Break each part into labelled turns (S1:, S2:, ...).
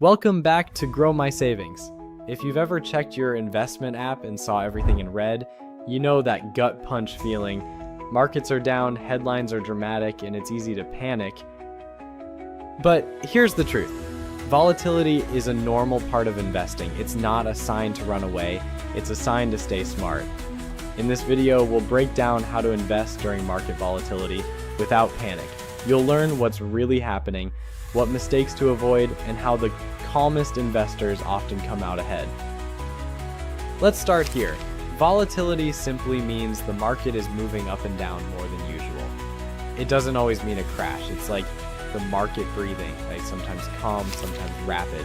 S1: Welcome back to Grow My Savings. If you've ever checked your investment app and saw everything in red, you know that gut punch feeling. Markets are down, headlines are dramatic, and it's easy to panic. But here's the truth. Volatility is a normal part of investing. It's not a sign to run away, it's a sign to stay smart. In this video, we'll break down how to invest during market volatility without panic. You'll learn what's really happening, what mistakes to avoid, and how the calmest investors often come out ahead. Let's start here. Volatility simply means the market is moving up and down more than usual. It doesn't always mean a crash. It's like the market breathing, like sometimes calm, sometimes rapid.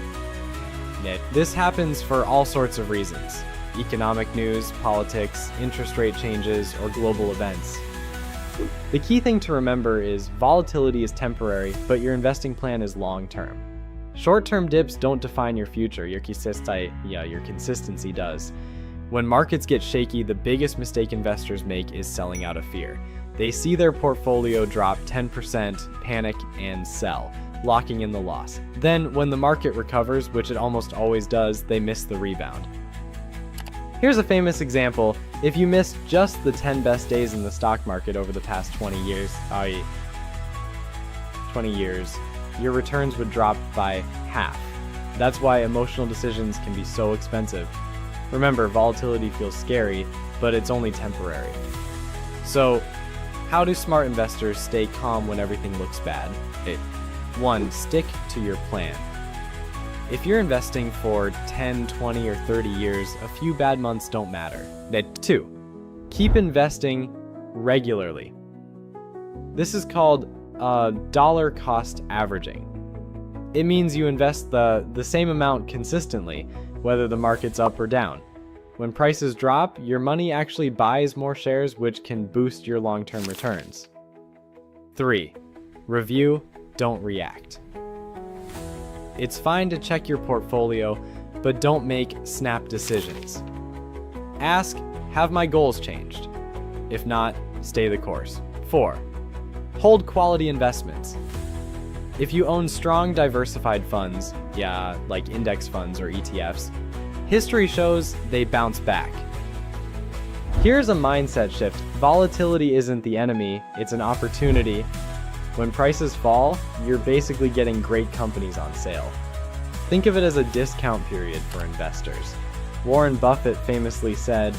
S1: This happens for all sorts of reasons: economic news, politics, interest rate changes, or global events. The key thing to remember is volatility is temporary, but your investing plan is long-term. Short-term dips don't define your future, your consistency does. When markets get shaky, the biggest mistake investors make is selling out of fear. They see their portfolio drop 10%, panic, and sell, locking in the loss. Then, when the market recovers, which it almost always does, they miss the rebound. Here's a famous example. If you missed just the 10 best days in the stock market over the past 20 years, your returns would drop by half. That's why emotional decisions can be so expensive. Remember, volatility feels scary, but it's only temporary. So, how do smart investors stay calm when everything looks bad? 1. Stick to your plan. If you're investing for 10, 20, or 30 years, a few bad months don't matter. 2. Keep investing regularly. This is called dollar cost averaging. It means you invest the same amount consistently, whether the market's up or down. When prices drop, your money actually buys more shares, which can boost your long-term returns. 3. Review, don't react. It's fine to check your portfolio, but don't make snap decisions. Ask, have my goals changed? If not, stay the course. 4. Hold quality investments. If you own strong diversified funds, like index funds or ETFs, history shows they bounce back. Here's a mindset shift. Volatility isn't the enemy, it's an opportunity. When prices fall, you're basically getting great companies on sale. Think of it as a discount period for investors. Warren Buffett famously said,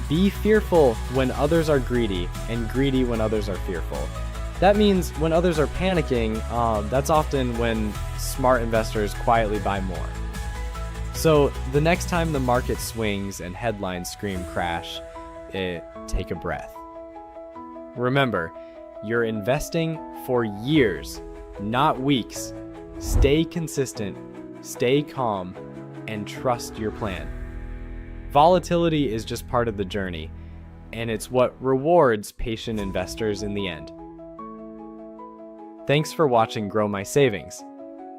S1: "Be fearful when others are greedy, and greedy when others are fearful." That means when others are panicking, that's often when smart investors quietly buy more. So the next time the market swings and headlines scream crash, take a breath. Remember, you're investing for years, not weeks. Stay consistent, stay calm, and trust your plan. Volatility is just part of the journey, and it's what rewards patient investors in the end. Thanks for watching Grow My Savings.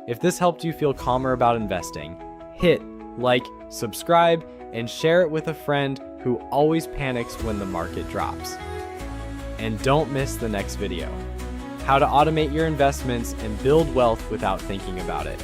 S1: If this helped you feel calmer about investing, hit like, subscribe, and share it with a friend who always panics when the market drops. And don't miss the next video: how to automate your investments and build wealth without thinking about it.